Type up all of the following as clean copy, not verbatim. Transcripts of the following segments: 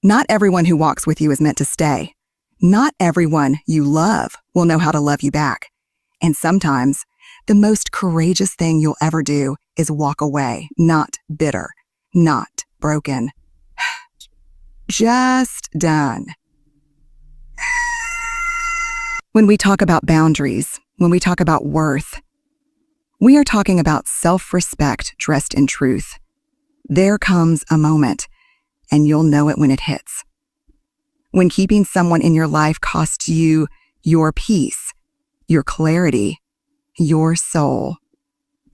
Not everyone who walks with you is meant to stay. Not everyone you love will know how to love you back. And sometimes, the most courageous thing you'll ever do is walk away, not bitter, not broken. Just done. When we talk about boundaries, when we talk about worth, we are talking about self-respect dressed in truth. There comes a moment, and you'll know it when it hits. When keeping someone in your life costs you your peace, your clarity, your soul.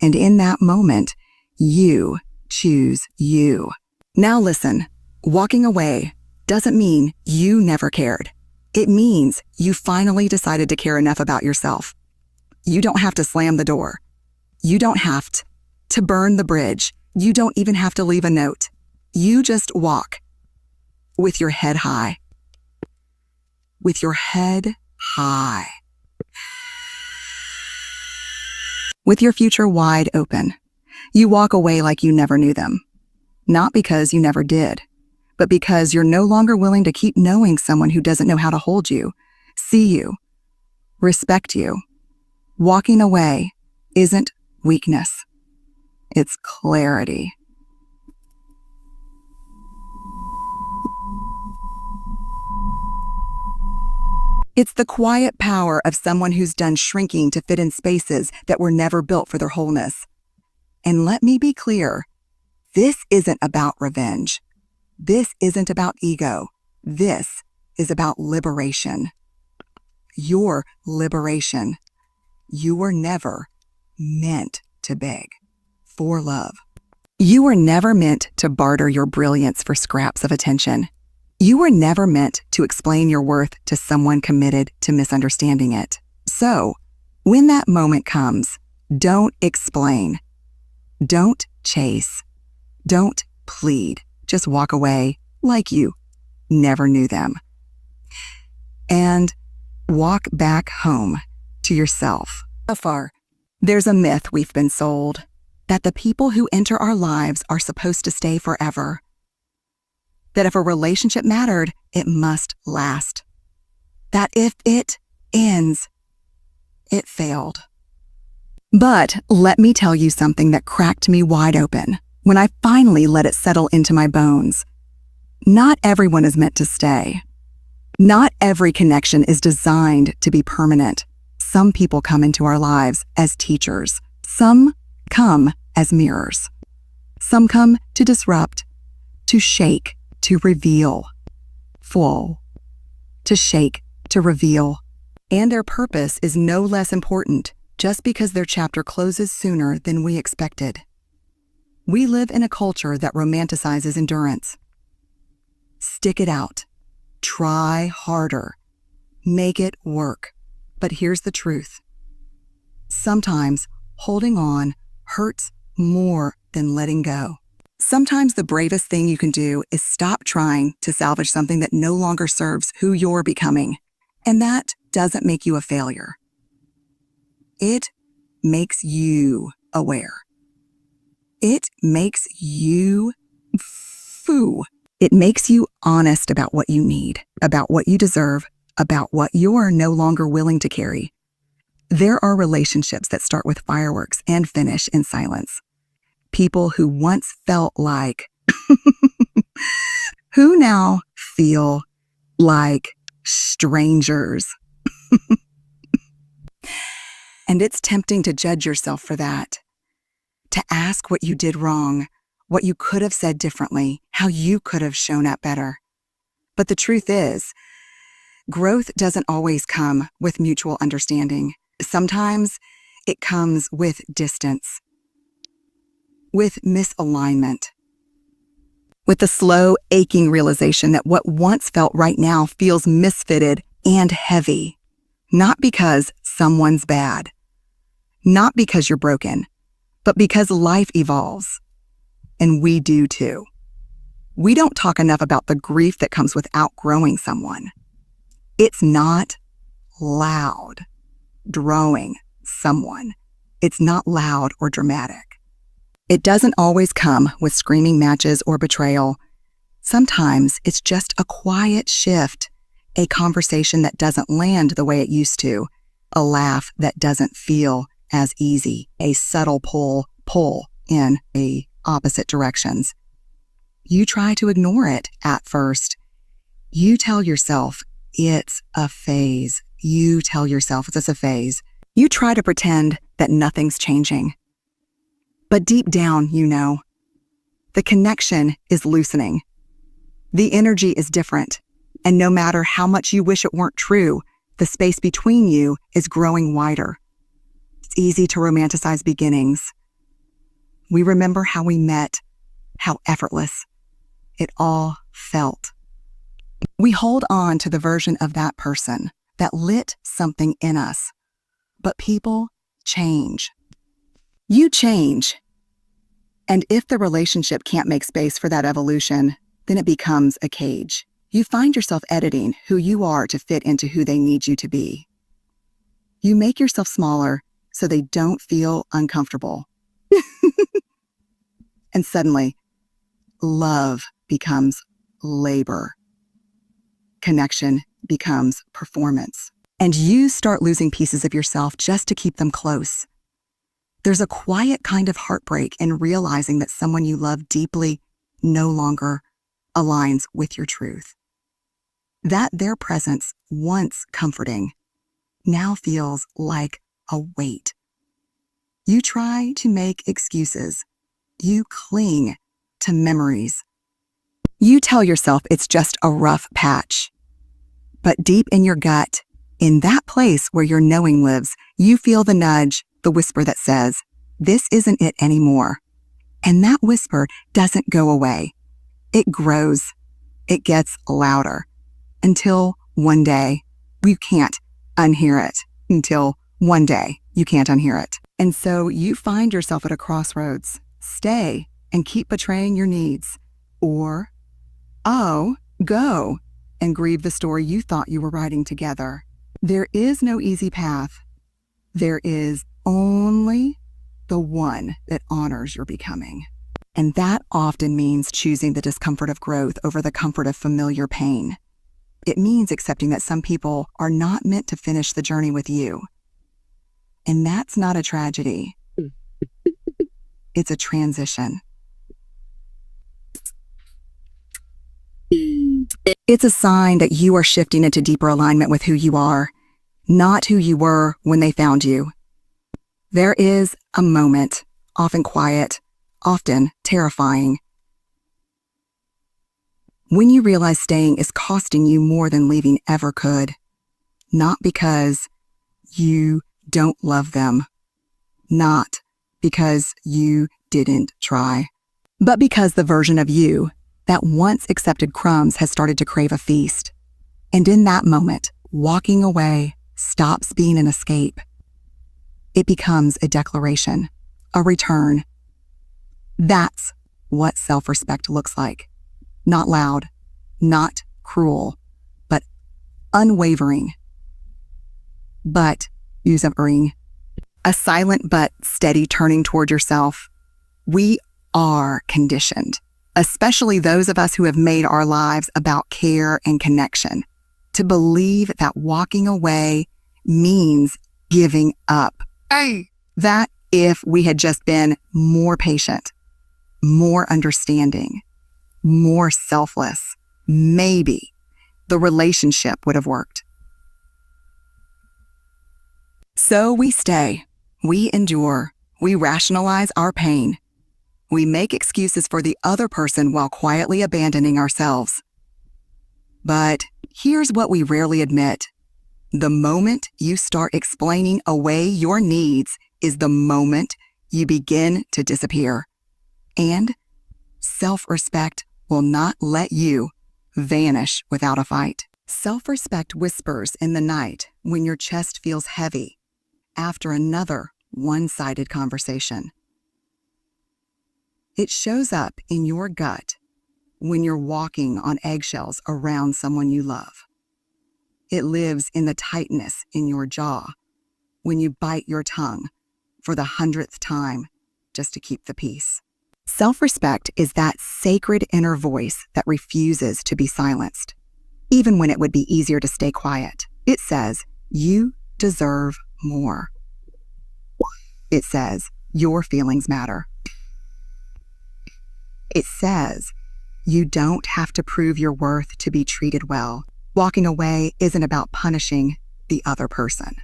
And in that moment, you choose you. Now listen, walking away doesn't mean you never cared. It means you finally decided to care enough about yourself. You don't have to slam the door. You don't have to burn the bridge. You don't even have to leave a note. You just walk with your head high. With your head high. With your future wide open. You walk away like you never knew them. Not because you never did, but because you're no longer willing to keep knowing someone who doesn't know how to hold you, see you, respect you. Walking away isn't weakness. It's clarity. It's the quiet power of someone who's done shrinking to fit in spaces that were never built for their wholeness. And let me be clear, this isn't about revenge. This isn't about ego. This is about liberation. Your liberation. You were never meant to beg for love. You were never meant to barter your brilliance for scraps of attention. You were never meant to explain your worth to someone committed to misunderstanding it. So, when that moment comes, don't explain. Don't chase. Don't plead. Just walk away like you never knew them. And walk back home to yourself. Afar, there's a myth we've been sold that the people who enter our lives are supposed to stay forever. That if a relationship mattered, it must last. That if it ends, it failed. But let me tell you something that cracked me wide open when I finally let it settle into my bones. Not everyone is meant to stay. Not every connection is designed to be permanent. Some people come into our lives as teachers. Some come as mirrors. Some come to disrupt, to shake, to reveal. Full. To shake, to reveal. And their purpose is no less important just because their chapter closes sooner than we expected. We live in a culture that romanticizes endurance. Stick it out. Try harder. Make it work. But here's the truth. Sometimes holding on hurts more than letting go. Sometimes the bravest thing you can do is stop trying to salvage something that no longer serves who you're becoming. And that doesn't make you a failure. It makes you aware. It makes you It makes you honest about what you need, about what you deserve, about what you're no longer willing to carry. There are relationships that start with fireworks and finish in silence. People who once felt like, who now feel like strangers. And it's tempting to judge yourself for that, to ask what you did wrong, what you could have said differently, how you could have shown up better. But the truth is, growth doesn't always come with mutual understanding. Sometimes it comes with distance, with misalignment, with the slow, aching realization that what once felt right now feels misfitted and heavy. Not because someone's bad, not because you're broken, but because life evolves. And we do too. We don't talk enough about the grief that comes with outgrowing someone. It's not loud, growing someone. It's not loud or dramatic. It doesn't always come with screaming matches or betrayal. Sometimes it's just a quiet shift, a conversation that doesn't land the way it used to, a laugh that doesn't feel as easy, a subtle pull in the opposite directions. You try to ignore it at first. You tell yourself it's a phase. You tell yourself it's a phase. You try to pretend that nothing's changing. But deep down, you know, the connection is loosening. The energy is different. And no matter how much you wish it weren't true, the space between you is growing wider. It's easy to romanticize beginnings. We remember how we met, how effortless it all felt. We hold on to the version of that person that lit something in us. But people change. You change. And if the relationship can't make space for that evolution, then it becomes a cage. You find yourself editing who you are to fit into who they need you to be. You make yourself smaller so they don't feel uncomfortable. And suddenly, love becomes labor. Connection becomes performance. And you start losing pieces of yourself just to keep them close. There's a quiet kind of heartbreak in realizing that someone you love deeply no longer aligns with your truth. That their presence, once comforting, now feels like a weight. You try to make excuses. You cling to memories. You tell yourself it's just a rough patch. But deep in your gut, in that place where your knowing lives, you feel the nudge, the whisper that says, this isn't it anymore. And that whisper doesn't go away. It grows. It gets louder. Until one day, you can't unhear it. Until one day, you can't unhear it. And so you find yourself at a crossroads. Stay and keep betraying your needs. Or, go and grieve the story you thought you were writing together. There is no easy path. There is only the one that honors your becoming. And that often means choosing the discomfort of growth over the comfort of familiar pain. It means accepting that some people are not meant to finish the journey with you. And that's not a tragedy. It's a transition. It's a sign that you are shifting into deeper alignment with who you are, not who you were when they found you. There is a moment, often quiet, often terrifying, when you realize staying is costing you more than leaving ever could. Not because you don't love them, not because you didn't try, but because the version of you that once accepted crumbs has started to crave a feast. And in that moment, walking away stops being an escape. It becomes a declaration, a return. That's what self-respect looks like. Not loud, not cruel, but unwavering. But usurping. A silent but steady turning toward yourself. We are conditioned, especially those of us who have made our lives about care and connection, to believe that walking away means giving up. That if we had just been more patient, more understanding, more selfless, maybe the relationship would have worked. So we stay, we endure, we rationalize our pain. We make excuses for the other person while quietly abandoning ourselves. But here's what we rarely admit. The moment you start explaining away your needs is the moment you begin to disappear. And self-respect will not let you vanish without a fight. Self-respect whispers in the night when your chest feels heavy after another one-sided conversation. It shows up in your gut when you're walking on eggshells around someone you love. It lives in the tightness in your jaw when you bite your tongue for the 100th time just to keep the peace. Self-respect is that sacred inner voice that refuses to be silenced, even when it would be easier to stay quiet. It says, you deserve more. It says, your feelings matter. It says, you don't have to prove your worth to be treated well. Walking away isn't about punishing the other person.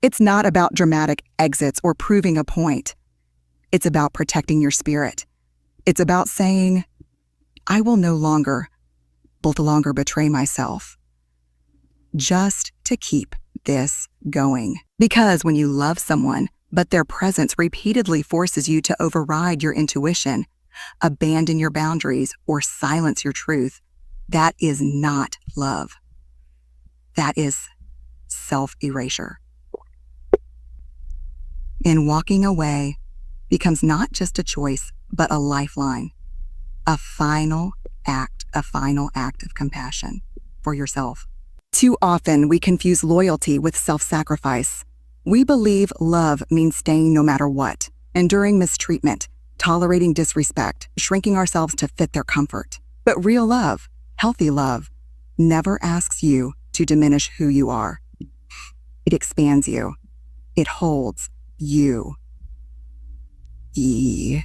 It's not about dramatic exits or proving a point. It's about protecting your spirit. It's about saying, I will no longer betray myself, just to keep this going. Because when you love someone, but their presence repeatedly forces you to override your intuition, abandon your boundaries, or silence your truth, that is not love. That is self-erasure. And walking away becomes not just a choice, but a lifeline, a final act of compassion for yourself. Too often, we confuse loyalty with self-sacrifice. We believe love means staying no matter what, enduring mistreatment, tolerating disrespect, shrinking ourselves to fit their comfort. But real love, healthy love, never asks you to diminish who you are. It expands you. It holds you. It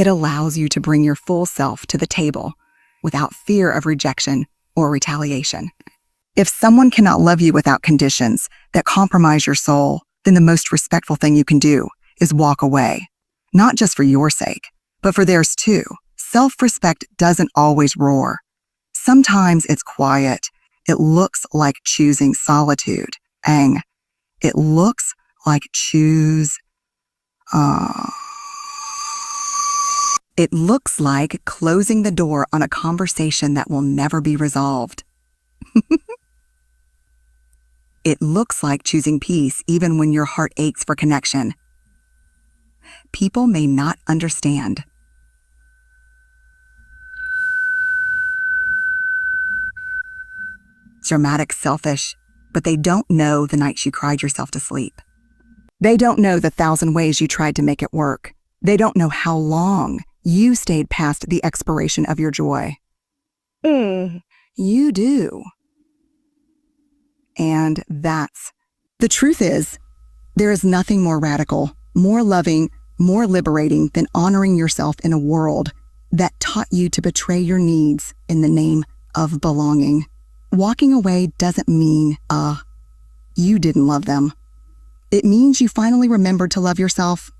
allows you to bring your full self to the table without fear of rejection or retaliation. If someone cannot love you without conditions that compromise your soul, then the most respectful thing you can do is walk away, not just for your sake, but for theirs too. Self-respect doesn't always roar. Sometimes it's quiet. It looks like choosing solitude. It looks like It looks like closing the door on a conversation that will never be resolved. It looks like choosing peace even when your heart aches for connection. People may not understand. Dramatic, selfish, but they don't know the nights you cried yourself to sleep. They don't know the 1,000 ways you tried to make it work. They don't know how long you stayed past the expiration of your joy. You do. And that's the truth is, there is nothing more radical, more loving, more liberating than honoring yourself in a world that taught you to betray your needs in the name of belonging. Walking away doesn't mean, you didn't love them. It means you finally remembered to love yourself.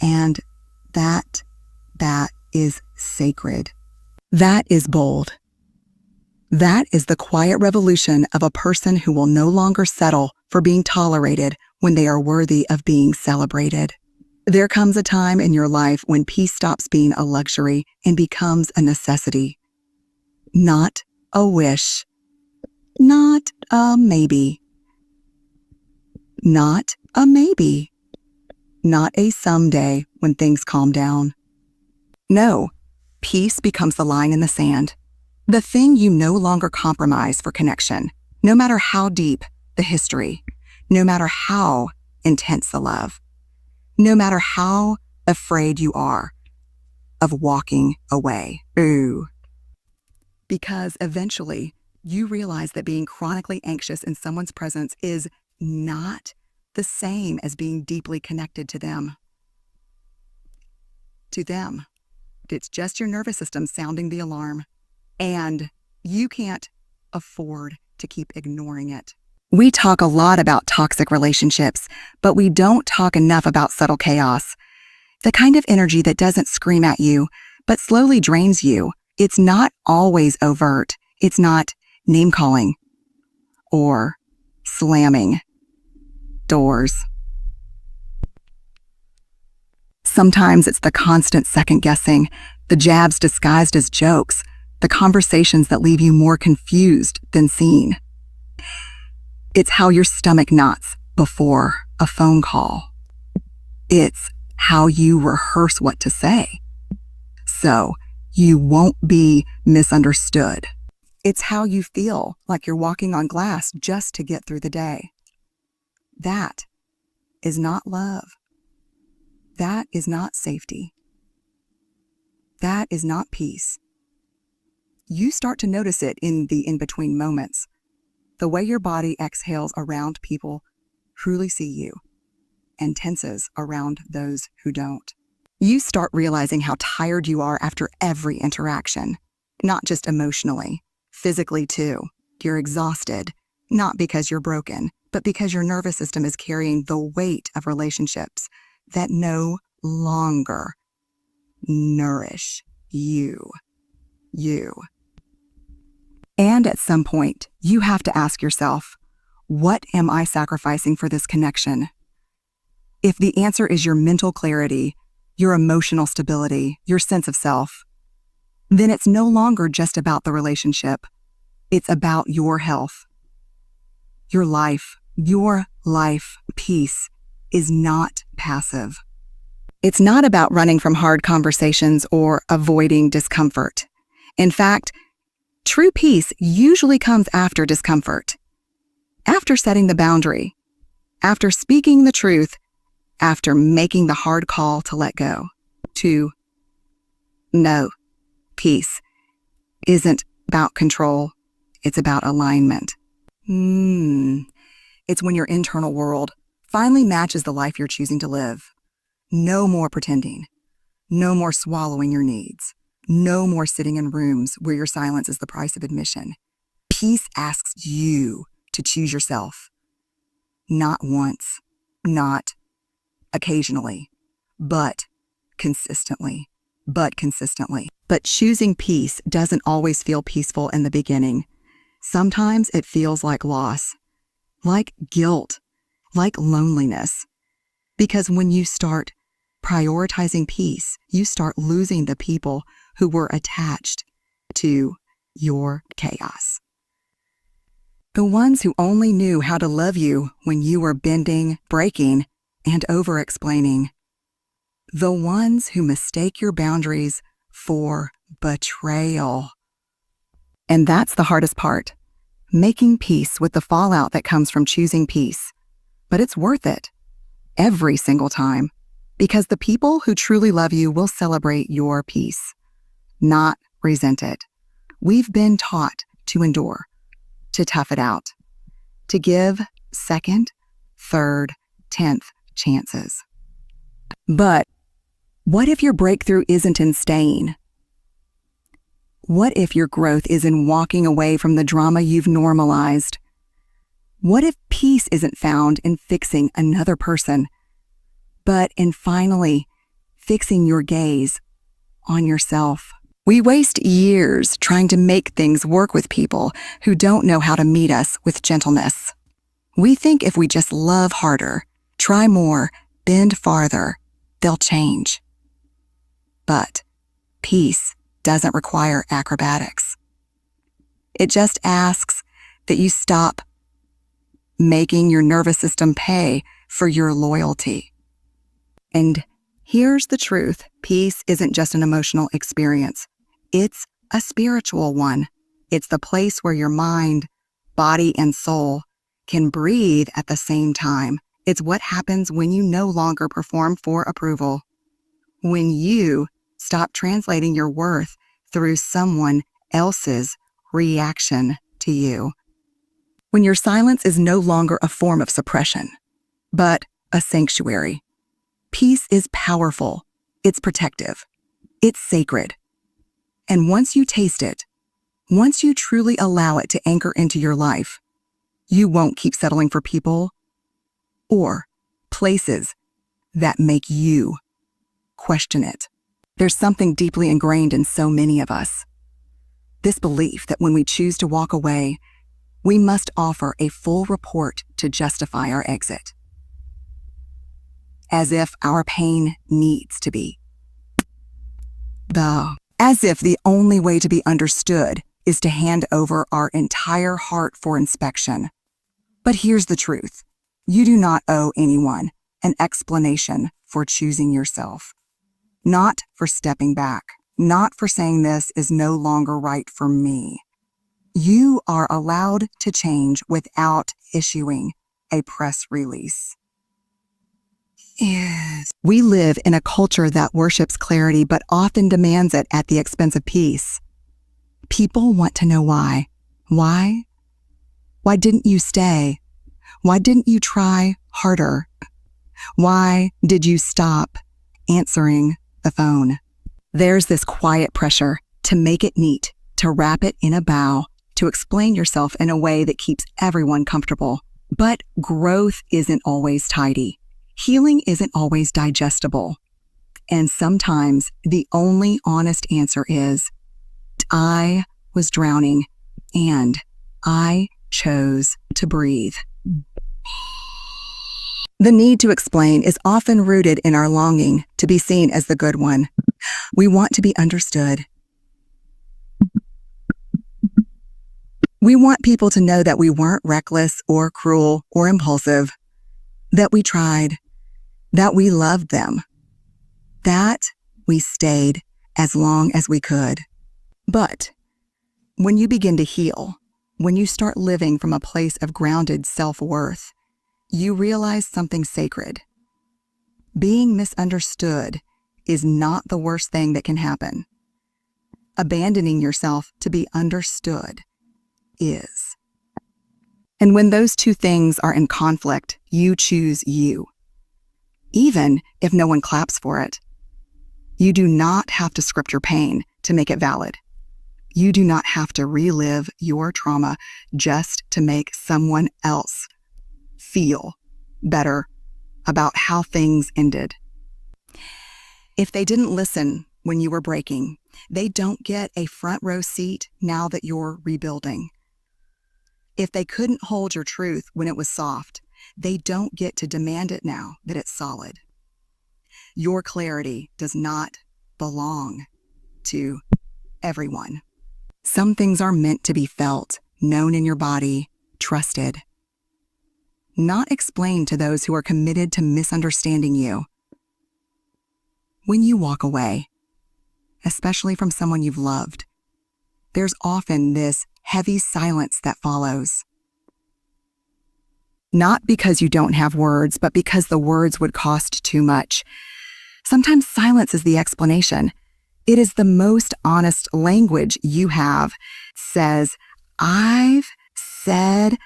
And that is sacred. That is bold. That is the quiet revolution of a person who will no longer settle for being tolerated when they are worthy of being celebrated. There comes a time in your life when peace stops being a luxury and becomes a necessity. Not a wish. Not a maybe. Not a maybe. Not a someday when things calm down. No, peace becomes the line in the sand. The thing you no longer compromise for connection, no matter how deep the history, no matter how intense the love, no matter how afraid you are of walking away. Because eventually you realize that being chronically anxious in someone's presence is not the same as being deeply connected to them. It's just your nervous system sounding the alarm. And you can't afford to keep ignoring it. We talk a lot about toxic relationships, but we don't talk enough about subtle chaos. The kind of energy that doesn't scream at you, but slowly drains you. It's not always overt. It's not name-calling or slamming doors. Sometimes it's the constant second-guessing, the jabs disguised as jokes, the conversations that leave you more confused than seen. It's how your stomach knots before a phone call. It's how you rehearse what to say, so you won't be misunderstood. It's how you feel like you're walking on glass just to get through the day. That is not love. that is not safety. That is not peace. You start to notice it in the in-between moments. The way your body exhales around people who truly see you and tenses around those who don't. You start realizing how tired you are after every interaction, not just emotionally, physically too. You're exhausted, not because you're broken, but because your nervous system is carrying the weight of relationships that no longer nourish you. And at some point, you have to ask yourself, what am I sacrificing for this connection? If the answer is your mental clarity, your emotional stability, your sense of self, then it's no longer just about the relationship. It's about your health. Your life peace is not passive. It's not about running from hard conversations or avoiding discomfort. In fact, true peace usually comes after discomfort, after setting the boundary, after speaking the truth, after making the hard call to let go, to know peace isn't about control, it's about alignment. It's when your internal world finally matches the life you're choosing to live. No more pretending, no more swallowing your needs, no more sitting in rooms where your silence is the price of admission. Peace asks you to choose yourself. Not once, not occasionally, but consistently. But choosing peace doesn't always feel peaceful in the beginning. Sometimes it feels like loss, like guilt, like loneliness. Because when you start prioritizing peace, you start losing the people who were attached to your chaos. The ones who only knew how to love you when you were bending, breaking, and over-explaining. The ones who mistake your boundaries for betrayal. And that's the hardest part, making peace with the fallout that comes from choosing peace. But it's worth it, every single time, because the people who truly love you will celebrate your peace, not resent it. We've been taught to endure, to tough it out, to give second, third, 10th chances. But what if your breakthrough isn't in staying? What if your growth is in walking away from the drama you've normalized? What if peace isn't found in fixing another person, but in finally fixing your gaze on yourself? We waste years trying to make things work with people who don't know how to meet us with gentleness. We think if we just love harder, try more, bend farther, they'll change. But peace doesn't require acrobatics. It just asks that you stop making your nervous system pay for your loyalty. And here's the truth. Peace isn't just an emotional experience. It's a spiritual one. It's the place where your mind, body, and soul can breathe at the same time. It's what happens when you no longer perform for approval. When you stop translating your worth through someone else's reaction to you. When your silence is no longer a form of suppression, but a sanctuary. Peace is powerful. It's protective. It's sacred. And once you taste it, once you truly allow it to anchor into your life, you won't keep settling for people or places that make you question it. There's something deeply ingrained in so many of us. This belief that when we choose to walk away, we must offer a full report to justify our exit. As if our pain needs to be. As if the only way to be understood is to hand over our entire heart for inspection. But here's the truth. You do not owe anyone an explanation for choosing yourself. Not for stepping back. Not for saying this is no longer right for me. You are allowed to change without issuing a press release. is. We live in a culture that worships clarity but often demands it at the expense of peace. People want to know why. Why? Why didn't you stay? Why didn't you try harder? Why did you stop answering the phone? There's this quiet pressure to make it neat, to wrap it in a bow, to explain yourself in a way that keeps everyone comfortable. But growth isn't always tidy. Healing isn't always digestible. And sometimes the only honest answer is, I was drowning and I chose to breathe. The need to explain is often rooted in our longing to be seen as the good one. We want to be understood. We want people to know that we weren't reckless or cruel or impulsive, that we tried, that we loved them, that we stayed as long as we could. But when you begin to heal, when you start living from a place of grounded self-worth, you realize something sacred. Being misunderstood is not the worst thing that can happen. Abandoning yourself to be understood is. And when those two things are in conflict, you choose you. Even if no one claps for it. You do not have to script your pain to make it valid. You do not have to relive your trauma just to make someone else feel better about how things ended. If they didn't listen when you were breaking, they don't get a front row seat now that you're rebuilding. If they couldn't hold your truth when it was soft, they don't get to demand it now that it's solid. Your clarity does not belong to everyone. Some things are meant to be felt, known in your body, trusted. Not explained to those who are committed to misunderstanding you. When you walk away, especially from someone you've loved, there's often this heavy silence that follows. Not because you don't have words, but because the words would cost too much. Sometimes silence is the explanation. It is the most honest language you have. It says, I've said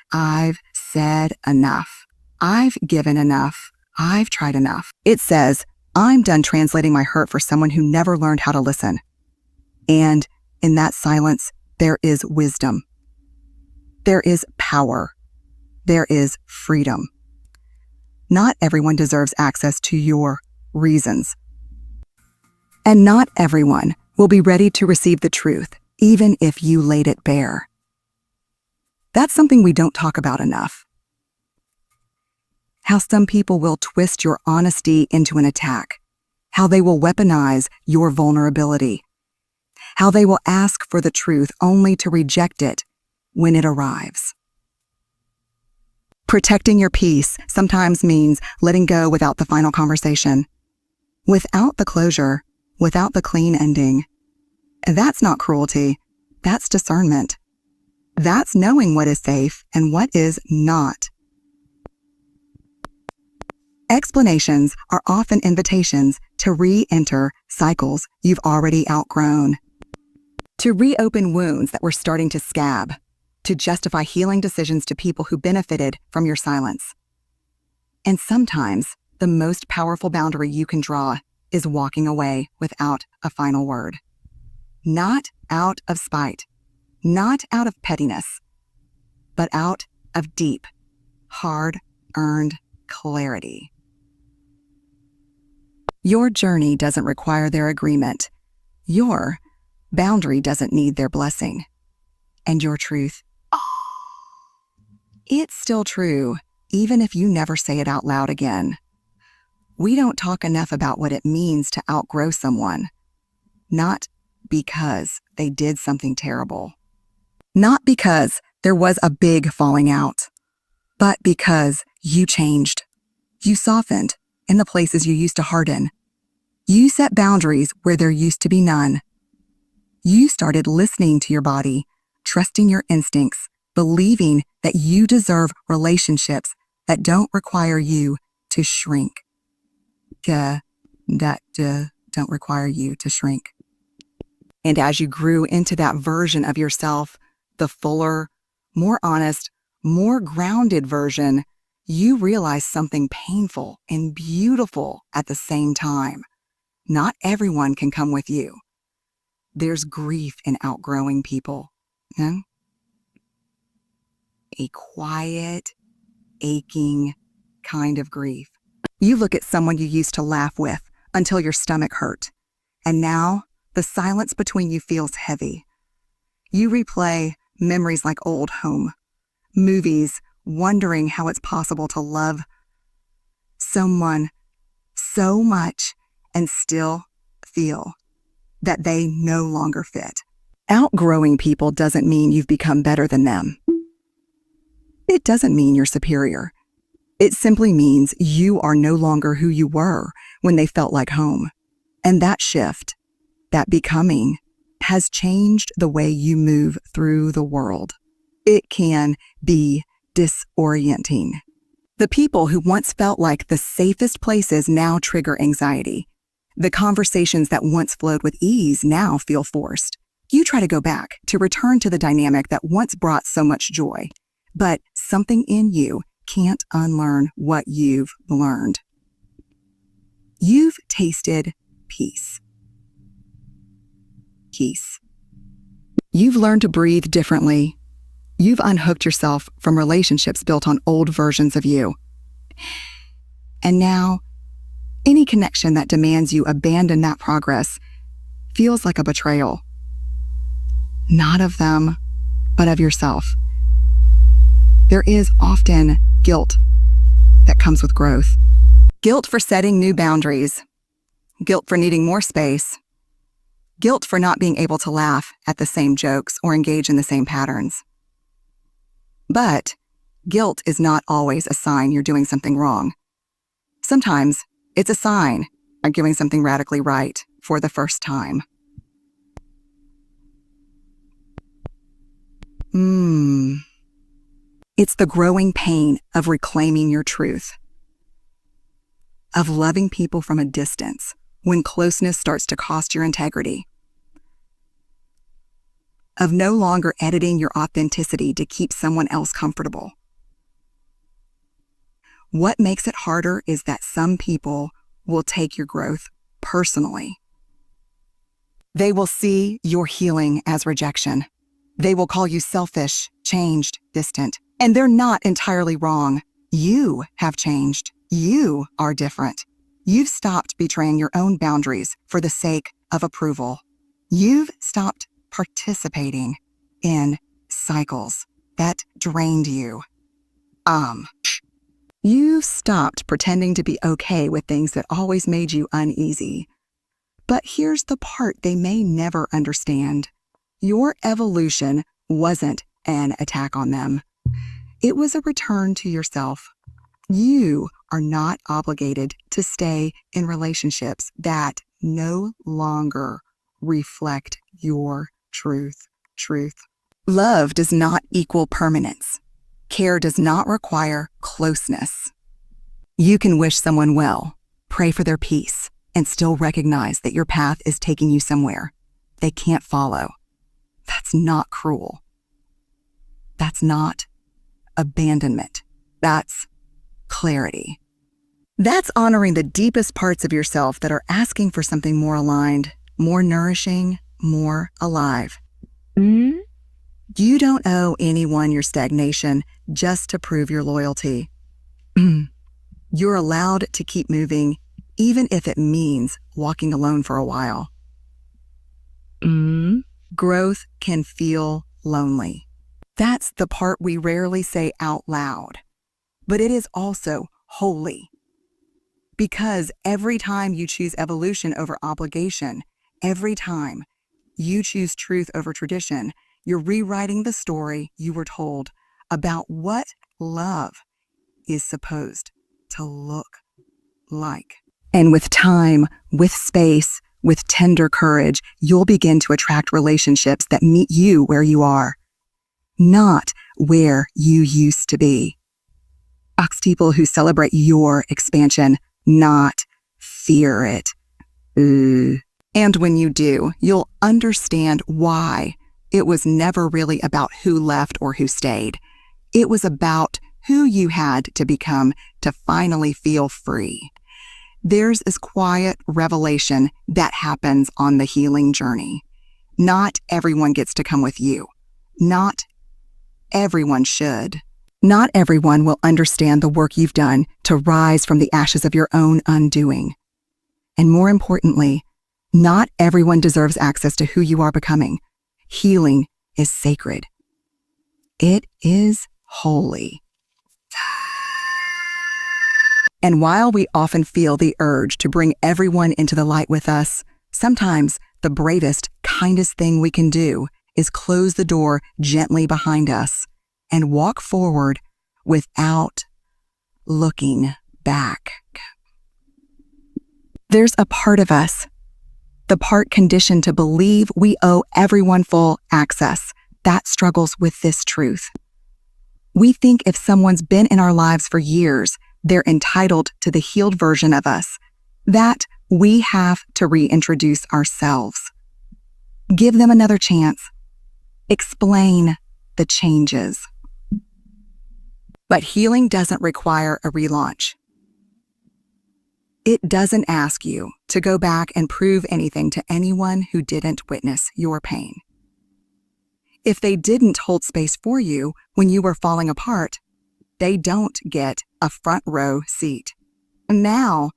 enough. I've given enough. I've tried enough. It says, I'm done translating my hurt for someone who never learned how to listen. And in that silence, there is wisdom. There is power. There is freedom. Not everyone deserves access to your reasons. And not everyone will be ready to receive the truth, even if you laid it bare. That's something we don't talk about enough. How some people will twist your honesty into an attack. How they will weaponize your vulnerability. How they will ask for the truth only to reject it when it arrives. Protecting your peace sometimes means letting go without the final conversation. Without the closure, without the clean ending. That's not cruelty. That's discernment. That's knowing what is safe and what is not. Explanations are often invitations to re-enter cycles you've already outgrown. To reopen wounds that were starting to scab. To justify healing decisions to people who benefited from your silence. And sometimes, the most powerful boundary you can draw is walking away without a final word. Not out of spite, not out of pettiness, but out of deep, hard-earned clarity. Your journey doesn't require their agreement. Your boundary doesn't need their blessing. And your truth, it's still true, even if you never say it out loud again. We don't talk enough about what it means to outgrow someone. Not because they did something terrible. Not because there was a big falling out. But because you changed. You softened in the places you used to harden. You set boundaries where there used to be none. You started listening to your body, trusting your instincts, believing that you deserve relationships that don't require you to shrink. that don't require you to shrink. And as you grew into that version of yourself, the fuller, more honest, more grounded version, you realize something painful and beautiful at the same time. Not everyone can come with you. There's grief in outgrowing people. A quiet, aching kind of grief. You look at someone you used to laugh with until your stomach hurt, and now the silence between you feels heavy. You replay memories like old home, movies, wondering how it's possible to love someone so much and still feel that they no longer fit. Outgrowing people doesn't mean you've become better than them. It doesn't mean you're superior. It simply means you are no longer who you were when they felt like home. And that shift, that becoming, has changed the way you move through the world. It can be disorienting. The people who once felt like the safest places now trigger anxiety. The conversations that once flowed with ease now feel forced. You try to go back, to return to the dynamic that once brought so much joy. But something in you can't unlearn what you've learned. You've tasted peace. Peace. You've learned to breathe differently. You've unhooked yourself from relationships built on old versions of you. And now, any connection that demands you abandon that progress feels like a betrayal. Not of them, but of yourself. There is often guilt that comes with growth. Guilt for setting new boundaries. Guilt for needing more space. Guilt for not being able to laugh at the same jokes or engage in the same patterns. But guilt is not always a sign you're doing something wrong. Sometimes it's a sign of doing something radically right for the first time. It's the growing pain of reclaiming your truth, of loving people from a distance when closeness starts to cost your integrity, of no longer editing your authenticity to keep someone else comfortable. What makes it harder is that some people will take your growth personally. They will see your healing as rejection. They will call you selfish, changed, distant. And they're not entirely wrong. You have changed. You are different. You've stopped betraying your own boundaries for the sake of approval. You've stopped participating in cycles that drained you. You've stopped pretending to be okay with things that always made you uneasy. But here's the part they may never understand. Your evolution wasn't an attack on them. It was a return to yourself. You are not obligated to stay in relationships that no longer reflect your truth. Love does not equal permanence. Care does not require closeness. You can wish someone well, pray for their peace, and still recognize that your path is taking you somewhere they can't follow. That's not cruel. That's not abandonment. That's clarity. That's honoring the deepest parts of yourself that are asking for something more aligned, more nourishing, more alive. You don't owe anyone your stagnation just to prove your loyalty. You're allowed to keep moving, even if it means walking alone for a while. Growth can feel lonely. That's the part we rarely say out loud, but it is also holy. Because every time you choose evolution over obligation, every time you choose truth over tradition, you're rewriting the story you were told about what love is supposed to look like. And with time, with space, with tender courage, you'll begin to attract relationships that meet you where you are, not where you used to be. People who celebrate your expansion, not fear it. And when you do, you'll understand why. It was never really about who left or who stayed. It was about who you had to become to finally feel free. There's this quiet revelation that happens on the healing journey. Not everyone gets to come with you. Not everyone should. Not everyone will understand the work you've done to rise from the ashes of your own undoing. And more importantly, not everyone deserves access to who you are becoming. Healing is sacred. It is holy. And while we often feel the urge to bring everyone into the light with us, sometimes the bravest, kindest thing we can do is close the door gently behind us and walk forward without looking back. There's a part of us, the part conditioned to believe we owe everyone full access, that struggles with this truth. We think if someone's been in our lives for years, they're entitled to the healed version of us, that we have to reintroduce ourselves. Give them another chance. Explain the changes. But healing doesn't require a relaunch. It doesn't ask you to go back and prove anything to anyone who didn't witness your pain. If they didn't hold space for you when you were falling apart, they don't get a front row seat. Now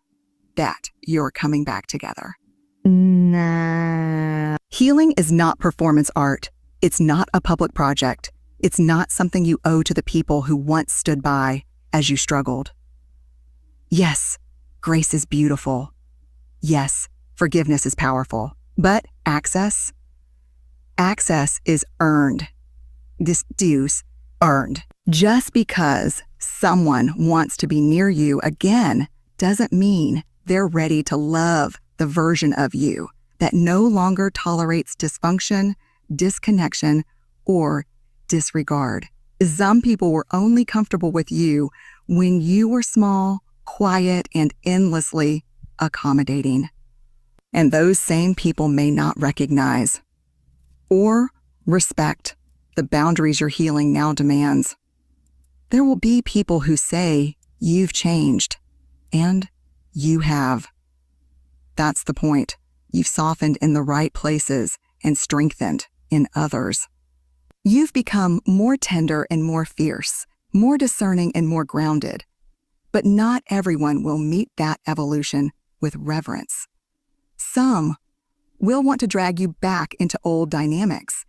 that you're coming back together. Nah. Healing is not performance art. It's not a public project. It's not something you owe to the people who once stood by as you struggled. Yes, grace is beautiful. Yes, forgiveness is powerful. But access is earned. This dues earned. Just because someone wants to be near you again doesn't mean they're ready to love the version of you that no longer tolerates dysfunction, disconnection, or disregard. Some people were only comfortable with you when you were small, quiet, and endlessly accommodating. And those same people may not recognize or respect the boundaries your healing now demands. There will be people who say you've changed, and you have. That's the point. You've softened in the right places and strengthened in others. You've become more tender and more fierce, more discerning and more grounded. But not everyone will meet that evolution with reverence. Some will want to drag you back into old dynamics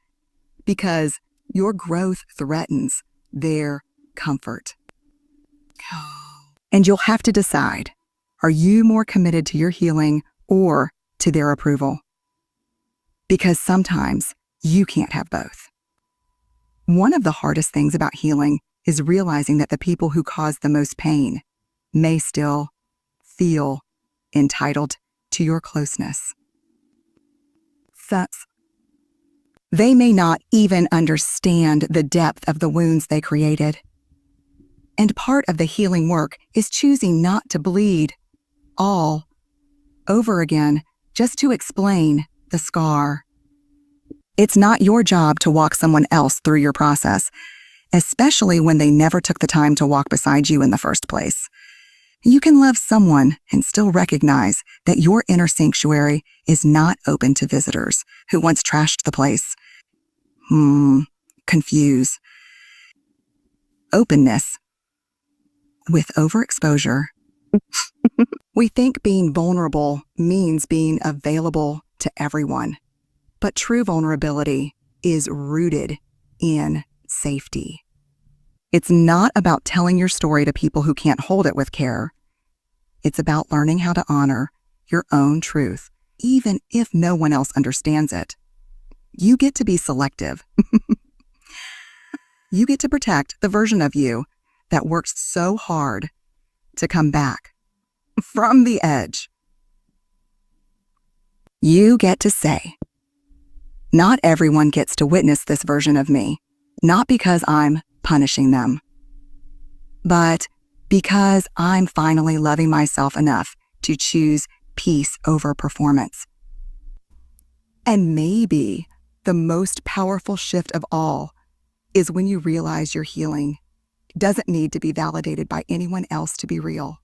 because your growth threatens their comfort. And you'll have to decide, are you more committed to your healing or to their approval? Because sometimes you can't have both. One of the hardest things about healing is realizing that the people who cause the most pain may still feel entitled to your closeness. Thus, they may not even understand the depth of the wounds they created. And part of the healing work is choosing not to bleed all over again just to explain the scar. It's not your job to walk someone else through your process, especially when they never took the time to walk beside you in the first place. You can love someone and still recognize that your inner sanctuary is not open to visitors who once trashed the place. Confuse openness with overexposure. We think being vulnerable means being available to everyone, but true vulnerability is rooted in safety. It's not about telling your story to people who can't hold it with care. It's about learning how to honor your own truth, even if no one else understands it. You get to be selective. You get to protect the version of you that works so hard to come back from the edge. You get to say, not everyone gets to witness this version of me, not because I'm punishing them, but because I'm finally loving myself enough to choose peace over performance. And maybe the most powerful shift of all is when you realize your healing doesn't need to be validated by anyone else to be real.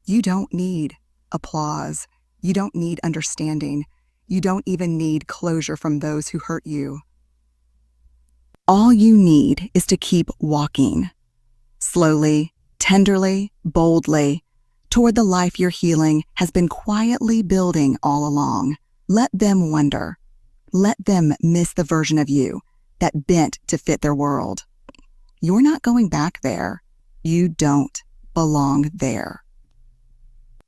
You don't need applause. You don't need understanding. You don't even need closure from those who hurt you. All you need is to keep walking, slowly, tenderly, boldly, toward the life your healing has been quietly building all along. Let them wonder. Let them miss the version of you that bent to fit their world. You're not going back there. You don't belong there.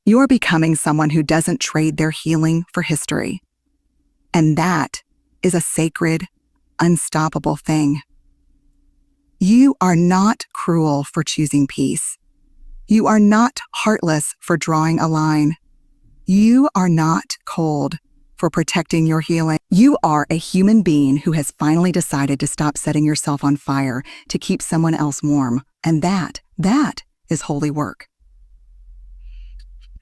You're becoming someone who doesn't trade their healing for history. And that is a sacred, unstoppable thing. You are not cruel for choosing peace. You are not heartless for drawing a line. You are not cold for protecting your healing. You are a human being who has finally decided to stop setting yourself on fire to keep someone else warm. And that is holy work.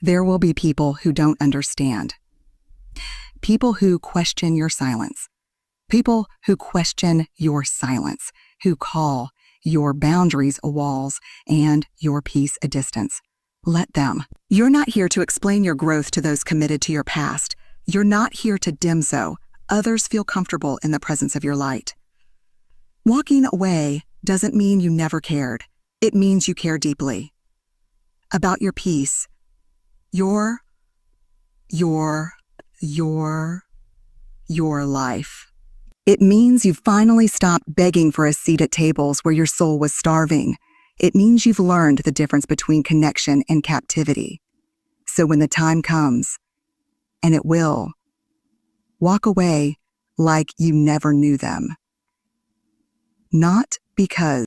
There will be people who don't understand. People who question your silence. People who question your silence, who call your boundaries walls and your peace a distance. Let them. You're not here to explain your growth to those committed to your past. You're not here to dim so others feel comfortable in the presence of your light. Walking away doesn't mean you never cared. It means you care deeply about your peace, your life. It means you've finally stopped begging for a seat at tables where your soul was starving. It means you've learned the difference between connection and captivity. So when the time comes, and it will, walk away like you never knew them. Not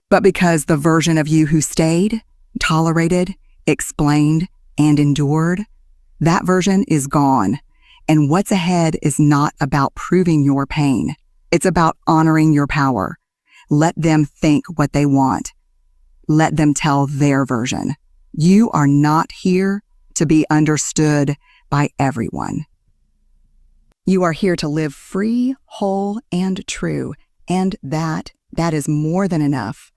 but because the version of you who stayed, tolerated, explained, and endured, that version is gone. And what's ahead is not about proving your pain. It's about honoring your power. Let them think what they want. Let them tell their version. You are not here to be understood by everyone. You are here to live free, whole, and true, and that is more than enough.